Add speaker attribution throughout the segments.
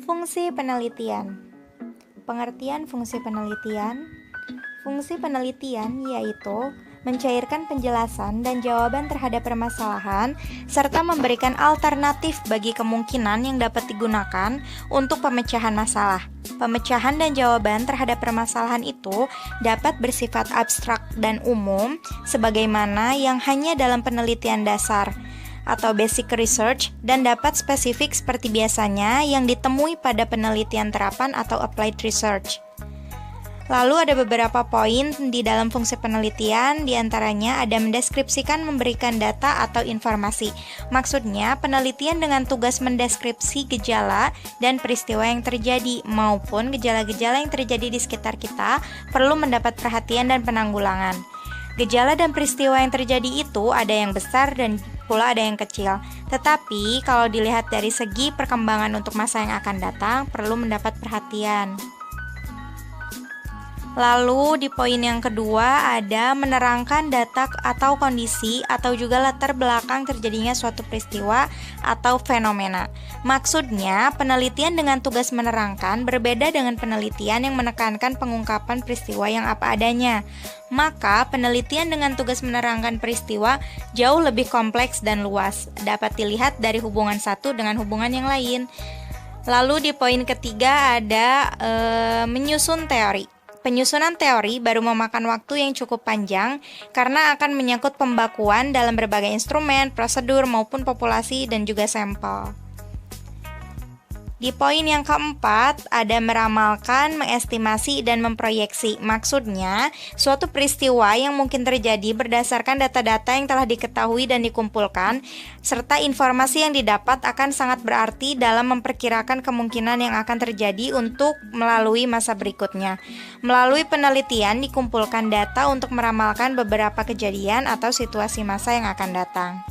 Speaker 1: Fungsi penelitian. Pengertian fungsi penelitian. Fungsi penelitian yaitu mencairkan penjelasan dan jawaban terhadap permasalahan serta memberikan alternatif bagi kemungkinan yang dapat digunakan untuk pemecahan masalah. Pemecahan dan jawaban terhadap permasalahan itu dapat bersifat abstrak dan umum sebagaimana yang hanya dalam penelitian dasar atau basic research dan dapat spesifik seperti biasanya yang ditemui pada penelitian terapan atau applied research. Lalu ada beberapa poin di dalam fungsi penelitian, diantaranya ada mendeskripsikan, memberikan data atau informasi. Maksudnya, penelitian dengan tugas mendeskripsi gejala dan peristiwa yang terjadi, maupun gejala-gejala yang terjadi di sekitar kita perlu mendapat perhatian dan penanggulangan. Gejala dan peristiwa yang terjadi itu ada yang besar dan pula ada yang kecil. Tetapi, kalau dilihat dari segi perkembangan untuk masa yang akan datang, perlu mendapat perhatian. Lalu di poin yang kedua ada menerangkan data atau kondisi atau juga latar belakang terjadinya suatu peristiwa atau fenomena. Maksudnya, penelitian dengan tugas menerangkan berbeda dengan penelitian yang menekankan pengungkapan peristiwa yang apa adanya. Maka, penelitian dengan tugas menerangkan peristiwa jauh lebih kompleks dan luas, dapat dilihat dari hubungan satu dengan hubungan yang lain. Lalu di poin ketiga ada menyusun teori. Penyusunan teori baru memakan waktu yang cukup panjang karena akan menyangkut pembakuan dalam berbagai instrumen, prosedur, maupun populasi dan juga sampel. Di poin yang keempat, ada meramalkan, mengestimasi, dan memproyeksi. Maksudnya, suatu peristiwa yang mungkin terjadi berdasarkan data-data yang telah diketahui dan dikumpulkan, serta informasi yang didapat akan sangat berarti dalam memperkirakan kemungkinan yang akan terjadi untuk melalui masa berikutnya. Melalui penelitian, dikumpulkan data untuk meramalkan beberapa kejadian atau situasi masa yang akan datang.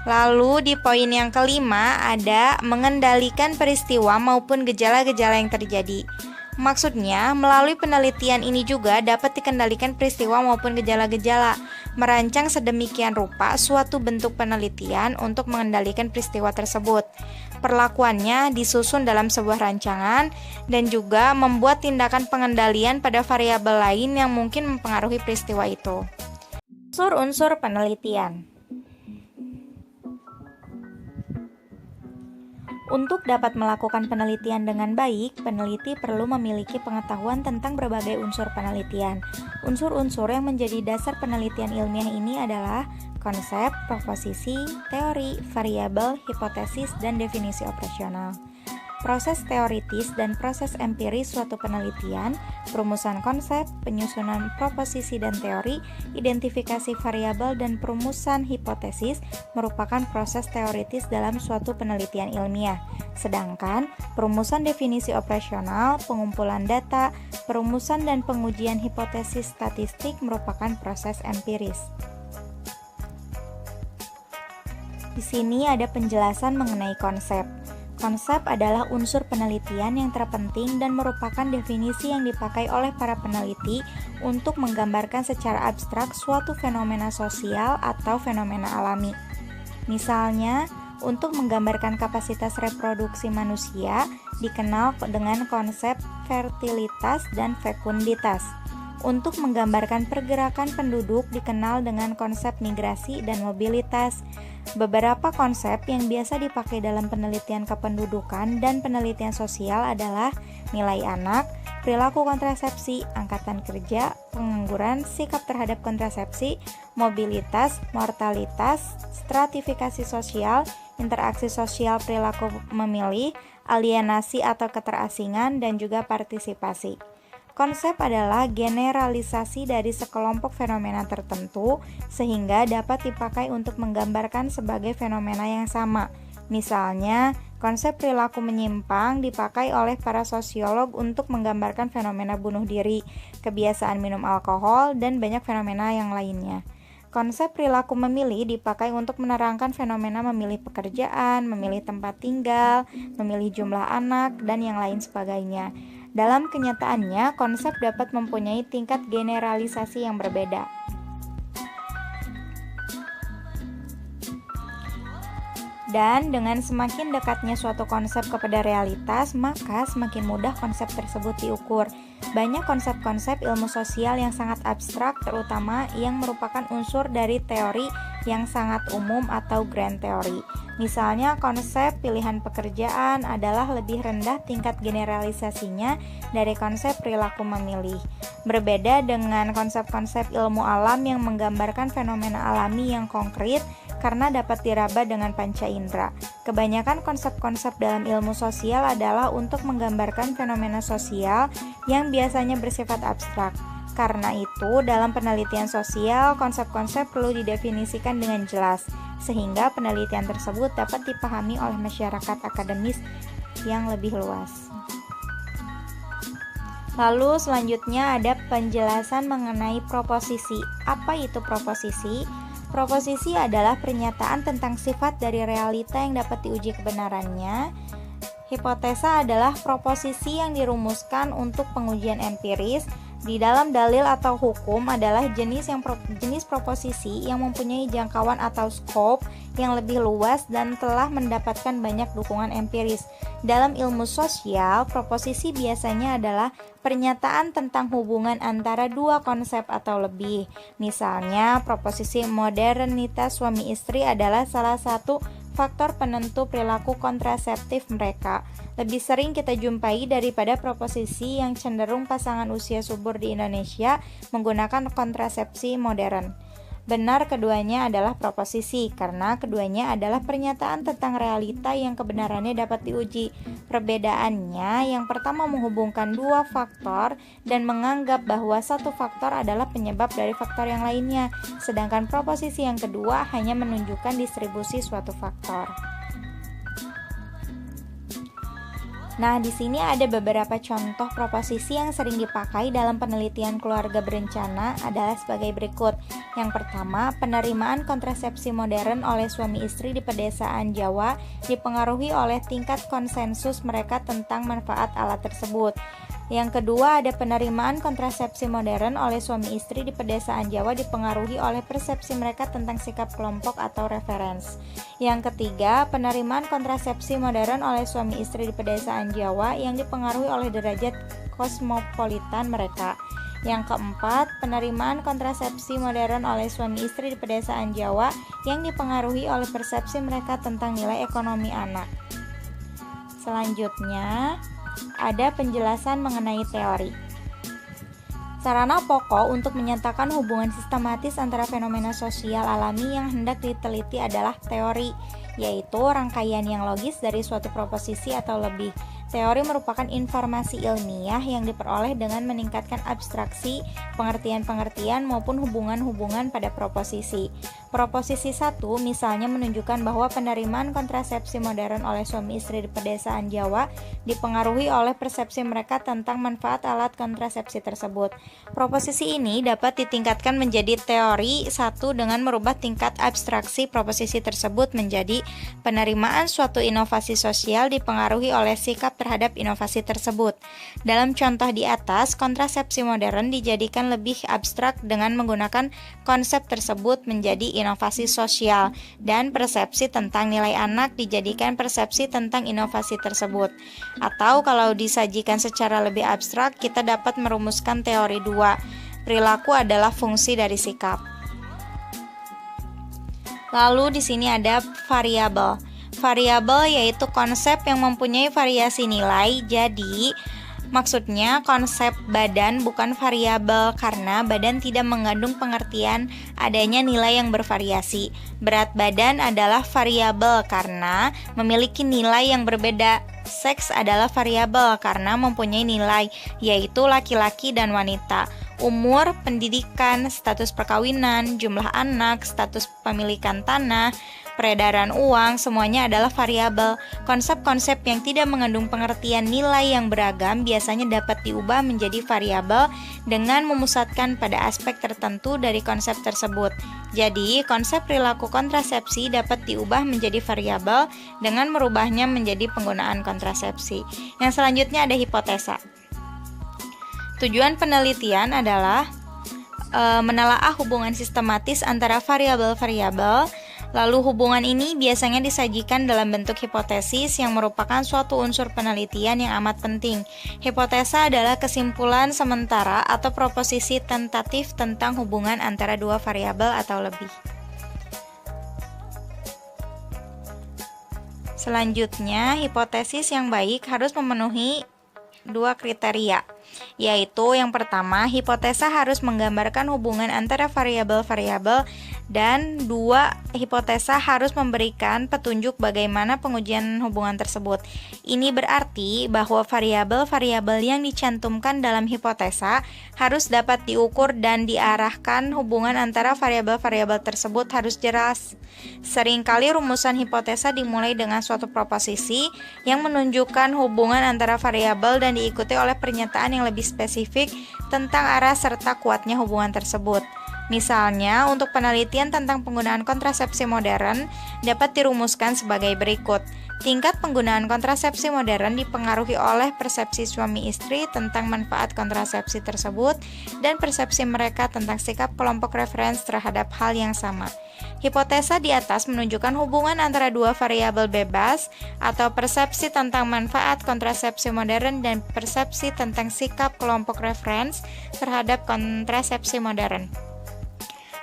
Speaker 1: Lalu di poin yang kelima ada mengendalikan peristiwa maupun gejala-gejala yang terjadi. Maksudnya, melalui penelitian ini juga dapat dikendalikan peristiwa maupun gejala-gejala, merancang sedemikian rupa suatu bentuk penelitian untuk mengendalikan peristiwa tersebut. Perlakuannya disusun dalam sebuah rancangan dan juga membuat tindakan pengendalian pada variabel lain yang mungkin mempengaruhi peristiwa itu. Unsur-unsur penelitian. Untuk dapat melakukan penelitian dengan baik, peneliti perlu memiliki pengetahuan tentang berbagai unsur penelitian. Unsur-unsur yang menjadi dasar penelitian ilmiah ini adalah konsep, proposisi, teori, variabel, hipotesis, dan definisi operasional. Proses teoritis dan proses empiris suatu penelitian, perumusan konsep, penyusunan proposisi dan teori, identifikasi variabel, dan perumusan hipotesis merupakan proses teoritis dalam suatu penelitian ilmiah. Sedangkan perumusan definisi operasional, pengumpulan data, perumusan dan pengujian hipotesis statistik merupakan proses empiris. Di sini ada penjelasan mengenai konsep. Konsep adalah unsur penelitian yang terpenting dan merupakan definisi yang dipakai oleh para peneliti untuk menggambarkan secara abstrak suatu fenomena sosial atau fenomena alami. Misalnya, untuk menggambarkan kapasitas reproduksi manusia dikenal dengan konsep fertilitas dan fekunditas. Untuk menggambarkan pergerakan penduduk dikenal dengan konsep migrasi dan mobilitas. Beberapa konsep yang biasa dipakai dalam penelitian kependudukan dan penelitian sosial adalah nilai anak, perilaku kontrasepsi, angkatan kerja, pengangguran, sikap terhadap kontrasepsi, mobilitas, mortalitas, stratifikasi sosial, interaksi sosial, perilaku memilih, alienasi atau keterasingan, dan juga partisipasi. Konsep adalah generalisasi dari sekelompok fenomena tertentu sehingga dapat dipakai untuk menggambarkan sebagai fenomena yang sama. Misalnya, konsep perilaku menyimpang dipakai oleh para sosiolog untuk menggambarkan fenomena bunuh diri, kebiasaan minum alkohol, dan banyak fenomena yang lainnya. Konsep perilaku memilih dipakai untuk menerangkan fenomena memilih pekerjaan, memilih tempat tinggal, memilih jumlah anak, dan yang lain sebagainya. Dalam kenyataannya, konsep dapat mempunyai tingkat generalisasi yang berbeda. Dan dengan semakin dekatnya suatu konsep kepada realitas, maka semakin mudah konsep tersebut diukur. Banyak konsep-konsep ilmu sosial yang sangat abstrak, terutama yang merupakan unsur dari teori yang sangat umum atau grand theory. Misalnya, konsep pilihan pekerjaan adalah lebih rendah tingkat generalisasinya dari konsep perilaku memilih. Berbeda dengan konsep-konsep ilmu alam yang menggambarkan fenomena alami yang konkret karena dapat diraba dengan panca indera. Kebanyakan konsep-konsep dalam ilmu sosial adalah untuk menggambarkan fenomena sosial yang biasanya bersifat abstrak. Karena itu, dalam penelitian sosial, konsep-konsep perlu didefinisikan dengan jelas, sehingga penelitian tersebut dapat dipahami oleh masyarakat akademis yang lebih luas. Lalu selanjutnya ada penjelasan mengenai proposisi. Apa itu proposisi? Proposisi adalah pernyataan tentang sifat dari realita yang dapat diuji kebenarannya. Hipotesa adalah proposisi yang dirumuskan untuk pengujian empiris. Di dalam dalil atau hukum adalah jenis proposisi yang mempunyai jangkauan atau skop yang lebih luas dan telah mendapatkan banyak dukungan empiris. Dalam ilmu sosial, proposisi biasanya adalah pernyataan tentang hubungan antara dua konsep atau lebih. Misalnya, proposisi modernitas suami istri adalah salah satu faktor penentu perilaku kontraseptif mereka. Lebih sering kita jumpai daripada proposisi yang cenderung pasangan usia subur di Indonesia menggunakan kontrasepsi modern. Benar keduanya adalah proposisi karena keduanya adalah pernyataan tentang realita yang kebenarannya dapat diuji. Perbedaannya, yang pertama menghubungkan dua faktor dan menganggap bahwa satu faktor adalah penyebab dari faktor yang lainnya, sedangkan proposisi yang kedua hanya menunjukkan distribusi suatu faktor. Nah, di sini ada beberapa contoh proposisi yang sering dipakai dalam penelitian keluarga berencana adalah sebagai berikut. Yang pertama, penerimaan kontrasepsi modern oleh suami istri di pedesaan Jawa dipengaruhi oleh tingkat konsensus mereka tentang manfaat alat tersebut. Yang kedua, ada penerimaan kontrasepsi modern oleh suami istri di pedesaan Jawa dipengaruhi oleh persepsi mereka tentang sikap kelompok atau referens. Yang ketiga, penerimaan kontrasepsi modern oleh suami istri di pedesaan Jawa yang dipengaruhi oleh derajat kosmopolitan mereka. Yang keempat, penerimaan kontrasepsi modern oleh suami istri di pedesaan Jawa yang dipengaruhi oleh persepsi mereka tentang nilai ekonomi anak. Selanjutnya, ada penjelasan mengenai teori. Sarana pokok untuk menyatakan hubungan sistematis antara fenomena sosial alami yang hendak diteliti adalah teori, yaitu rangkaian yang logis dari suatu proposisi atau lebih. Teori merupakan informasi ilmiah yang diperoleh dengan meningkatkan abstraksi, pengertian-pengertian maupun hubungan-hubungan pada proposisi. Proposisi 1 misalnya menunjukkan bahwa penerimaan kontrasepsi modern oleh suami istri di pedesaan Jawa dipengaruhi oleh persepsi mereka tentang manfaat alat kontrasepsi tersebut. Proposisi ini dapat ditingkatkan menjadi teori 1 dengan merubah tingkat abstraksi proposisi tersebut menjadi penerimaan suatu inovasi sosial dipengaruhi oleh sikap terhadap inovasi tersebut. Dalam contoh di atas, kontrasepsi modern dijadikan lebih abstrak dengan menggunakan konsep tersebut menjadi inovasi sosial, dan persepsi tentang nilai anak dijadikan persepsi tentang inovasi tersebut. Atau kalau disajikan secara lebih abstrak, kita dapat merumuskan teori 2. Perilaku adalah fungsi dari sikap. Lalu di sini ada variabel. Variabel yaitu konsep yang mempunyai variasi nilai. Jadi, maksudnya konsep badan bukan variabel karena badan tidak mengandung pengertian adanya nilai yang bervariasi. Berat badan adalah variabel karena memiliki nilai yang berbeda. Seks adalah variabel karena mempunyai nilai, yaitu laki-laki dan wanita. Umur, pendidikan, status perkawinan, jumlah anak, status pemilikan tanah, peredaran uang, semuanya adalah variabel. Konsep-konsep yang tidak mengandung pengertian nilai yang beragam biasanya dapat diubah menjadi variabel dengan memusatkan pada aspek tertentu dari konsep tersebut. Jadi, konsep perilaku kontrasepsi dapat diubah menjadi variabel dengan merubahnya menjadi penggunaan kontrasepsi. Yang selanjutnya ada hipotesa. Tujuan penelitian adalah menelaah hubungan sistematis antara variabel-variabel Lalu hubungan ini biasanya disajikan dalam bentuk hipotesis yang merupakan suatu unsur penelitian yang amat penting. Hipotesa adalah kesimpulan sementara atau proposisi tentatif tentang hubungan antara dua variabel atau lebih. Selanjutnya, hipotesis yang baik harus memenuhi dua kriteria, yaitu yang pertama, hipotesa harus menggambarkan hubungan antara variabel-variabel, dan dua, hipotesa harus memberikan petunjuk bagaimana pengujian hubungan tersebut. Ini berarti bahwa variabel-variabel yang dicantumkan dalam hipotesa harus dapat diukur dan diarahkan. Hubungan antara variabel-variabel tersebut harus jelas. Seringkali rumusan hipotesa dimulai dengan suatu proposisi yang menunjukkan hubungan antara variabel dan diikuti oleh pernyataan yang lebih spesifik tentang arah serta kuatnya hubungan tersebut. Misalnya, untuk penelitian tentang penggunaan kontrasepsi modern dapat dirumuskan sebagai berikut. Tingkat penggunaan kontrasepsi modern dipengaruhi oleh persepsi suami istri tentang manfaat kontrasepsi tersebut dan persepsi mereka tentang sikap kelompok referensi terhadap hal yang sama. Hipotesa di atas menunjukkan hubungan antara dua variabel bebas atau persepsi tentang manfaat kontrasepsi modern dan persepsi tentang sikap kelompok referensi terhadap kontrasepsi modern.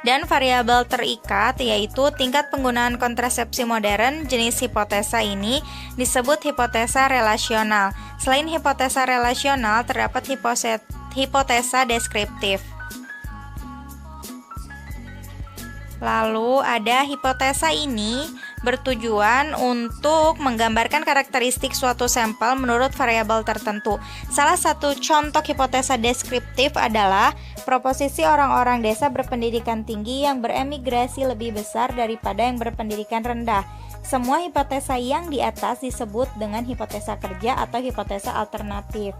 Speaker 1: Dan variabel terikat, yaitu tingkat penggunaan kontrasepsi modern. Jenis hipotesa ini disebut hipotesa relasional. Selain hipotesa relasional, terdapat hipotesa deskriptif. Lalu ada hipotesa ini bertujuan untuk menggambarkan karakteristik suatu sampel menurut variabel tertentu. Salah satu contoh hipotesa deskriptif adalah proposisi orang-orang desa berpendidikan tinggi yang beremigrasi lebih besar daripada yang berpendidikan rendah. Semua hipotesa yang di atas disebut dengan hipotesa kerja atau hipotesa alternatif.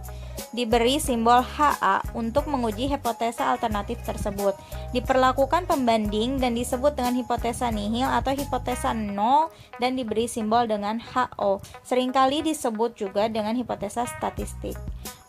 Speaker 1: Diberi simbol HA untuk menguji hipotesa alternatif tersebut. Diperlakukan pembanding dan disebut dengan hipotesa nihil atau hipotesa nol dan diberi simbol dengan HO. Seringkali disebut juga dengan hipotesa statistik.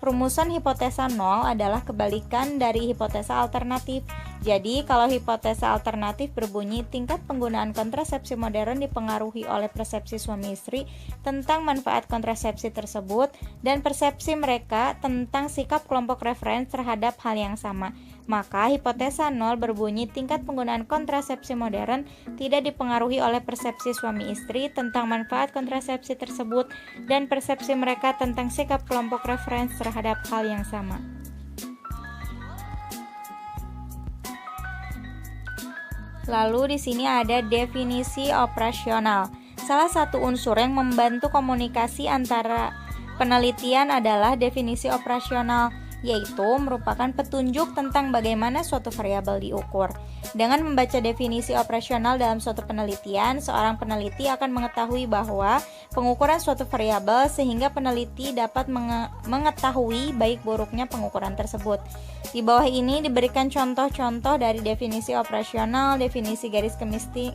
Speaker 1: Rumusan hipotesa nol adalah kebalikan dari hipotesa alternatif. Jadi, kalau hipotesa alternatif berbunyi tingkat penggunaan kontrasepsi modern dipengaruhi oleh persepsi suami istri tentang manfaat kontrasepsi tersebut dan persepsi mereka tentang sikap kelompok referensi terhadap hal yang sama. Maka hipotesa nol berbunyi tingkat penggunaan kontrasepsi modern tidak dipengaruhi oleh persepsi suami istri tentang manfaat kontrasepsi tersebut dan persepsi mereka tentang sikap kelompok referensi terhadap hal yang sama. Lalu di sini ada definisi operasional. Salah satu unsur yang membantu komunikasi antara penelitian adalah definisi operasional, yaitu merupakan petunjuk tentang bagaimana suatu variabel diukur. Dengan membaca definisi operasional dalam suatu penelitian, seorang peneliti akan mengetahui bahwa pengukuran suatu variabel sehingga peneliti dapat mengetahui baik buruknya pengukuran tersebut. Di bawah ini diberikan contoh-contoh dari definisi operasional. Definisi garis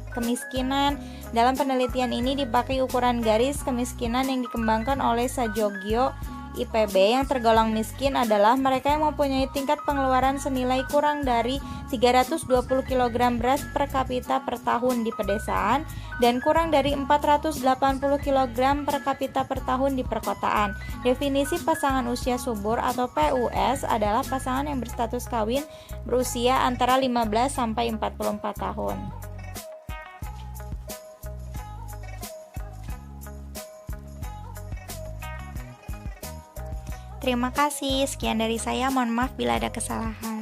Speaker 1: kemiskinan. Dalam penelitian ini dipakai ukuran garis kemiskinan yang dikembangkan oleh Sajogyo IPB. Yang tergolong miskin adalah mereka yang mempunyai tingkat pengeluaran senilai kurang dari 320 kg beras per kapita per tahun di pedesaan dan kurang dari 480 kg per kapita per tahun di perkotaan. Definisi pasangan usia subur atau PUS adalah pasangan yang berstatus kawin berusia antara 15 sampai 44 tahun. Terima kasih, sekian dari saya. Mohon maaf bila ada kesalahan.